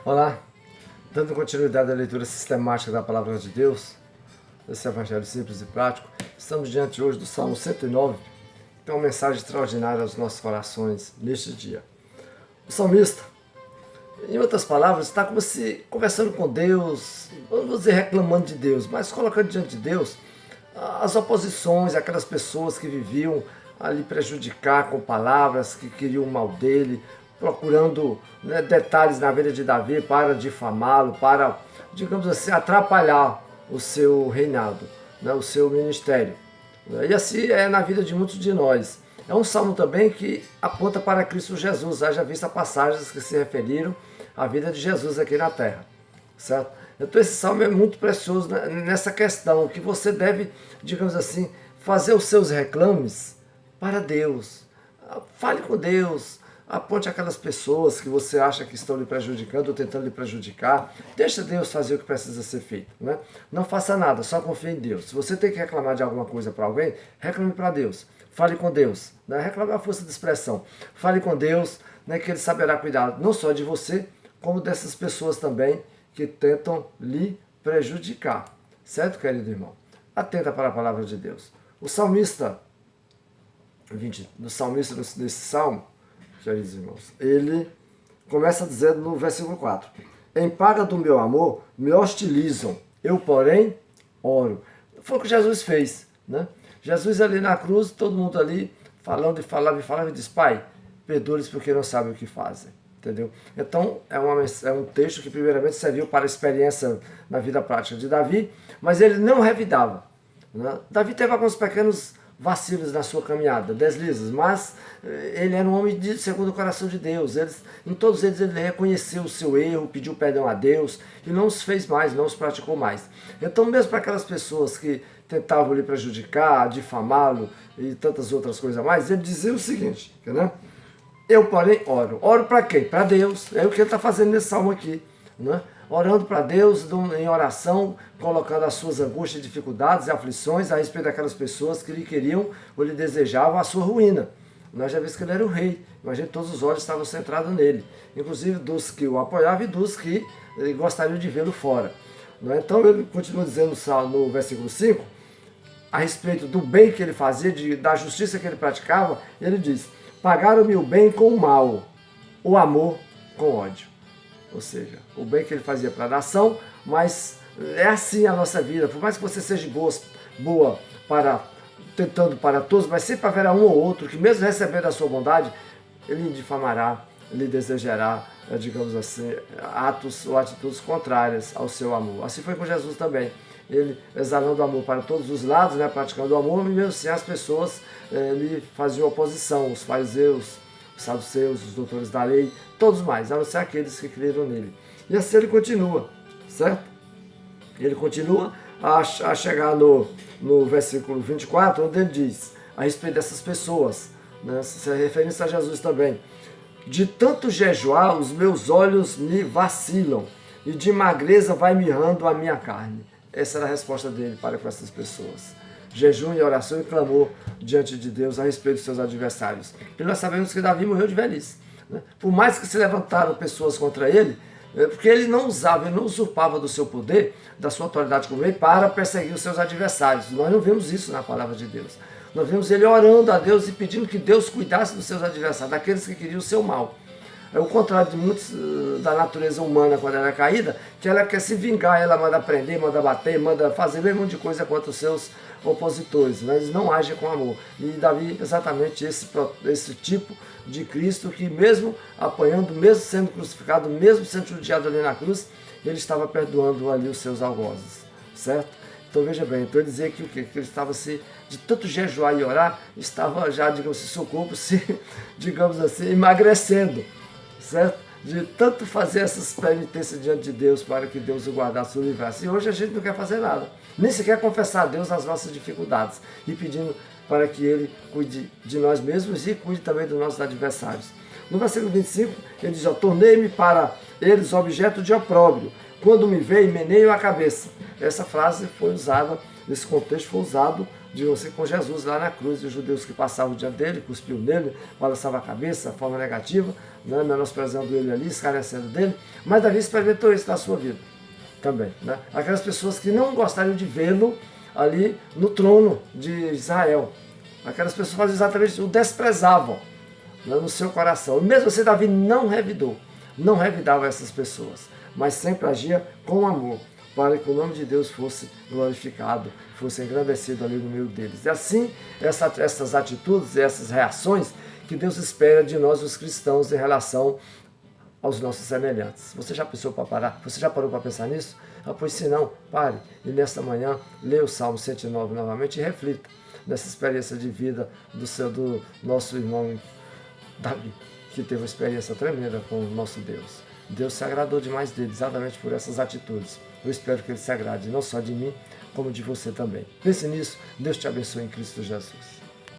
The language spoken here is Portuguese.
Olá, dando continuidade à leitura sistemática da Palavra de Deus, esse Evangelho simples e prático, estamos diante hoje do Salmo 109, que tem uma mensagem extraordinária aos nossos corações neste dia. O salmista, em outras palavras, está como se conversando com Deus, não vou dizer reclamando de Deus, mas colocando diante de Deus as oposições, aquelas pessoas que viviam ali prejudicar com palavras, que queriam o mal dele, procurando detalhes na vida de Davi para difamá-lo, para, digamos assim, atrapalhar o seu reinado, o seu ministério. E assim é na vida de muitos de nós. É um salmo também que aponta para Cristo Jesus, haja vista passagens que se referiram à vida de Jesus aqui na terra, certo? Então esse salmo é muito precioso nessa questão, que você deve, digamos assim, fazer os seus reclames para Deus. Fale com Deus, aponte aquelas pessoas que você acha que estão lhe prejudicando ou tentando lhe prejudicar. Deixa Deus fazer o que precisa ser feito. Né? Não faça nada, só confie em Deus. Se você tem que reclamar de alguma coisa para alguém, reclame para Deus. Fale com Deus. Né? Reclame a força de expressão. Fale com Deus, né, que Ele saberá cuidar não só de você, como dessas pessoas também que tentam lhe prejudicar. Certo, querido irmão? Atenta para a palavra de Deus. O salmista, nesse salmo, queridos irmãos, ele começa dizendo no versículo 4: em paga do meu amor me hostilizam, eu porém oro. Foi o que Jesus fez, né? Jesus ali na cruz, todo mundo ali falando e falava e diz: Pai, perdoa-lhes porque não sabem o que fazem. Entendeu? Então é um texto que primeiramente serviu para a experiência na vida prática de Davi, mas ele não revidava, né? Davi teve alguns pequenos vacilos na sua caminhada, deslizes, mas ele era um homem segundo o coração de Deus. Em todos eles ele reconheceu o seu erro, pediu perdão a Deus e não os fez mais, não os praticou mais. Então mesmo para aquelas pessoas que tentavam lhe prejudicar, difamá-lo e tantas outras coisas a mais, ele dizia o seguinte, né? Eu, porém, oro. Oro para quem? Para Deus. É o que ele está fazendo nesse salmo aqui, né? Orando para Deus em oração, colocando as suas angústias, dificuldades e aflições a respeito daquelas pessoas que lhe queriam ou lhe desejavam a sua ruína. Nós já vimos que ele era o rei, imagina que todos os olhos estavam centrados nele, inclusive dos que o apoiavam e dos que gostariam de vê-lo fora. Então ele continua dizendo no versículo 5, a respeito do bem que ele fazia, da justiça que ele praticava, ele diz: pagaram-me o bem com o mal, o amor com ódio. Ou seja, o bem que ele fazia para a nação, mas é assim a nossa vida. Por mais que você seja boa tentando para todos, mas sempre haverá um ou outro que, mesmo recebendo a sua bondade, ele lhe difamará, lhe desejará, digamos assim, atos ou atitudes contrárias ao seu amor. Assim foi com Jesus também. Ele exalando o amor para todos os lados, né, praticando o amor, e mesmo assim as pessoas lhe faziam oposição, os fariseus, os saduceus, os doutores da lei, todos mais, a não ser aqueles que creram nele. E assim ele continua, certo? Ele continua a chegar no versículo 24, onde ele diz, a respeito dessas pessoas, né, se referência a Jesus também: de tanto jejuar, os meus olhos me vacilam, e de magreza vai mirrando a minha carne. Essa era a resposta dele para com essas pessoas. Jejum e oração e clamor diante de Deus a respeito dos seus adversários. E nós sabemos que Davi morreu de velhice, né? Por mais que se levantaram pessoas contra ele, porque ele não usurpava do seu poder, da sua autoridade como rei, para perseguir os seus adversários. Nós não vemos isso na palavra de Deus. Nós vemos ele orando a Deus e pedindo que Deus cuidasse dos seus adversários, daqueles que queriam o seu mal. É o contrário de muitos da natureza humana quando ela é caída, que ela quer se vingar, ela manda prender, manda bater, manda fazer um monte de coisa contra os seus opositores, mas eles não agem com amor. E Davi, exatamente esse tipo de Cristo, que mesmo apanhando, mesmo sendo crucificado, mesmo sendo judiado ali na cruz, ele estava perdoando ali os seus algozes, certo? Então veja bem, então ele dizia que o quê? Que ele estava de tanto jejuar e orar, estava já, digamos assim, seu corpo digamos assim, emagrecendo, certo? De tanto fazer essas penitências diante de Deus para que Deus o guardasse e o livrasse. E hoje a gente não quer fazer nada, nem sequer confessar a Deus as nossas dificuldades e pedindo para que Ele cuide de nós mesmos e cuide também dos nossos adversários. No versículo 25, ele diz: tornei-me para eles objeto de opróbrio, quando me veem, meneio a cabeça. Essa frase foi usada, nesse contexto foi usado de você com Jesus lá na cruz, e os judeus que passavam diante dele, cuspiam nele, balançavam a cabeça, de forma negativa, né, menosprezando ele ali, escarnecendo dele, mas Davi experimentou isso na sua vida também. Né? Aquelas pessoas que não gostariam de vê-lo ali no trono de Israel, aquelas pessoas exatamente o desprezavam, né, no seu coração. E mesmo assim, Davi não revidava essas pessoas, mas sempre agia com amor, para que o nome de Deus fosse glorificado, fosse engrandecido ali no meio deles. E assim, essas atitudes, essas reações que Deus espera de nós, os cristãos, em relação aos nossos semelhantes. Você já pensou para parar? Você já parou para pensar nisso? Pois se não, pare e nesta manhã leia o Salmo 109 novamente e reflita nessa experiência de vida do nosso irmão Davi, que teve uma experiência tremenda com o nosso Deus. Deus se agradou demais dele, exatamente por essas atitudes. Eu espero que ele se agrade, não só de mim, como de você também. Pense nisso. Deus te abençoe em Cristo Jesus.